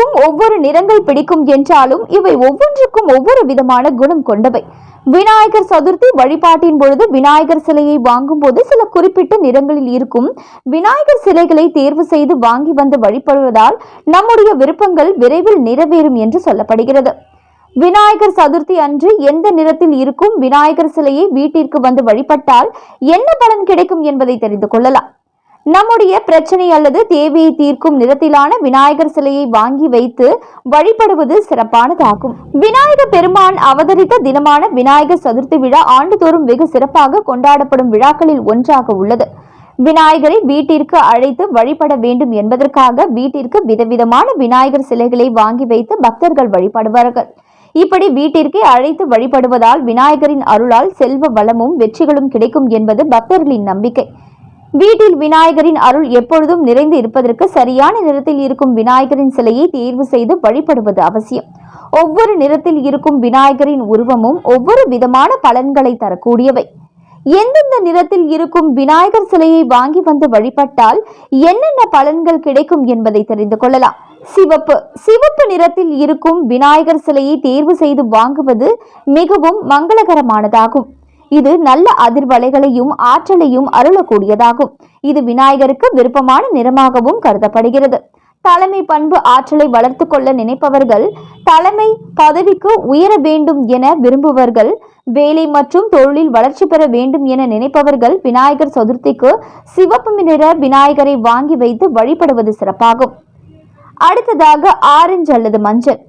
ஒவ்வொருவருக்கும் ஒவ்வொரு நிறங்கள் பிடிக்கும் என்றாலும் இவை ஒவ்வொன்றுக்கும் ஒவ்வொரு விதமான குணம் கொண்டவை. விநாயகர் சதுர்த்தி வழிபாட்டின் பொழுது விநாயகர் சிலையை வாங்கும் போது சில குறிப்பிட்ட நிறங்களில் இருக்கும் விநாயகர் சிலைகளை தேர்வு செய்து வாங்கி வந்து வழிபடுவதால் நம்முடைய விருப்பங்கள் விரைவில் நிறைவேறும் என்று சொல்லப்படுகிறது. விநாயகர் சதுர்த்தி அன்று எந்த நிறத்தில் இருக்கும் விநாயகர் சிலையை வீட்டிற்கு வந்து வழிபட்டால் என்ன பலன் கிடைக்கும் என்பதை தெரிந்து கொள்ளலாம். நம்முடைய பிரச்சனை அல்லது தேவையை தீர்க்கும் நிறத்திலான விநாயகர் சிலையை வாங்கி வைத்து வழிபடுவது சிறப்பானதாகும். விநாயகர் பெருமான் அவதரித்த தினமான விநாயகர் சதுர்த்தி விழா ஆண்டுதோறும் வெகு சிறப்பாக கொண்டாடப்படும் விழாக்களில் ஒன்றாக உள்ளது. விநாயகரை வீட்டிற்கு அழைத்து வழிபட வேண்டும் என்பதற்காக வீட்டிற்கு விதவிதமான விநாயகர் சிலைகளை வாங்கி வைத்து பக்தர்கள் வழிபடுவார்கள். இப்படி வீட்டிற்கே அழைத்து வழிபடுவதால் விநாயகரின் அருளால் செல்வ வளமும் வெற்றிகளும் கிடைக்கும் என்பது பக்தர்களின் நம்பிக்கை. வீட்டில் விநாயகரின் அருள் எப்பொழுதும் நிறைந்து இருப்பதற்கு சரியான நிறத்தில் இருக்கும் விநாயகரின் சிலையை தேர்வு செய்து வழிபடுவது அவசியம். ஒவ்வொரு நிறத்தில் இருக்கும் விநாயகரின் உருவமும் ஒவ்வொரு விதமான பலன்களை தரக்கூடியவை. எந்தெந்த நிறத்தில் இருக்கும் விநாயகர் சிலையை வாங்கி வந்து வழிபட்டால் என்னென்ன பலன்கள் கிடைக்கும் என்பதை தெரிந்து கொள்ளலாம். சிவப்பு நிறத்தில் இருக்கும் விநாயகர் சிலையை தேர்வு செய்து வாங்குவது மிகவும் மங்களகரமானதாகும். இது நல்ல அதிர்வலைகளையும் ஆற்றலையும் அருளக்கூடியதாகும். இது விநாயகருக்கு விருப்பமான நிறமாகவும் கருதப்படுகிறது. தலைமை பண்பு ஆற்றலை வளர்த்து கொள்ள நினைப்பவர்கள், தலைமை பதவிக்கு உயர வேண்டும் என விரும்புவர்கள், வேலை மற்றும் தொழிலில் வளர்ச்சி பெற வேண்டும் என நினைப்பவர்கள் விநாயகர் சதுர்த்திக்கு சிவப்பு நிற விநாயகரை வாங்கி வைத்து வழிபடுவது சிறப்பாகும். அடுத்ததாக ஆரஞ்சு அல்லது மஞ்சள்.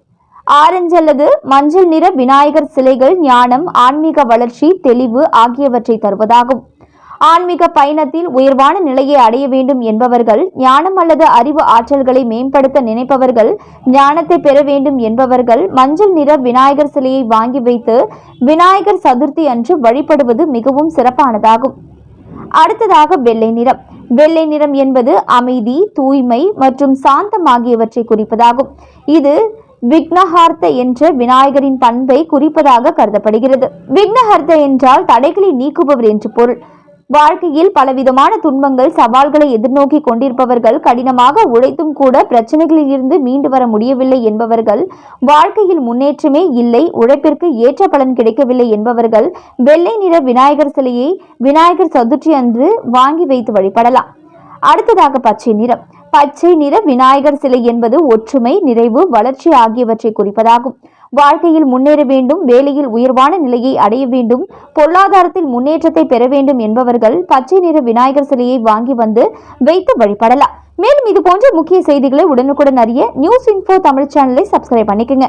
ஆரஞ்சு அல்லது மஞ்சள் நிற விநாயகர் சிலைகள் ஞானம், ஆன்மீக வளர்ச்சி, தெளிவு ஆகியவற்றை தருவதாகும். ஆன்மீக பயணத்தில் உயர்வான நிலையை அடைய வேண்டும் என்பவர்கள், ஞானம் அல்லது அறிவு ஆற்றல்களை மேம்படுத்த நினைப்பவர்கள், ஞானத்தை பெற வேண்டும் என்பவர்கள் மஞ்சள் நிற விநாயகர் சிலையை வாங்கி வைத்து விநாயகர் சதுர்த்தி அன்று வழிபடுவது மிகவும் சிறப்பானதாகும். அடுத்ததாக வெள்ளை நிறம். வெள்ளை நிறம் என்பது அமைதி, தூய்மை மற்றும் சாந்தம் ஆகியவற்றை குறிப்பதாகும். இது விக்னஹார்த்த என்ற விநாயகரின் பண்பை குறிப்பதாக கருதப்படுகிறது. விக்னஹர்த்த என்றால் தடைகளை நீக்குபவர் என்று பொருள். வாழ்க்கையில் பலவிதமான துன்பங்கள், சவால்களை எதிர்நோக்கி கொண்டிருப்பவர்கள், கடினமாக உழைத்தும் கூட பிரச்சனைகளில் இருந்து மீண்டு வர முடியவில்லை என்பவர்கள், வாழ்க்கையில் முன்னேற்றமே இல்லை, உழைப்பிற்கு ஏற்ற பலன் கிடைக்கவில்லை என்பவர்கள் வெள்ளை நிற விநாயகர் சிலையை விநாயகர் சதுர்த்தி அன்று வாங்கி வைத்து வழிபடலாம். அடுத்ததாக பச்சை நிறம். பச்சை நிற விநாயகர் சிலை என்பது ஒற்றுமை, நிறைவு, வளர்ச்சி ஆகியவற்றை குறிப்பதாகும். வாழ்க்கையில் முன்னேற வேண்டும், வேலையில் உயர்வான நிலையை அடைய வேண்டும், பொருளாதாரத்தில் முன்னேற்றத்தை பெற வேண்டும் என்பவர்கள் பச்சை நிற விநாயகர் சிலையை வாங்கி வந்து வைத்து வழிபடலாம். மேலும் இது போன்ற முக்கிய செய்திகளை உடனுக்குடன் அறிய நியூஸ் இன்ஃபோ தமிழ் சேனலை சப்ஸ்கிரைப் பண்ணிக்கங்க.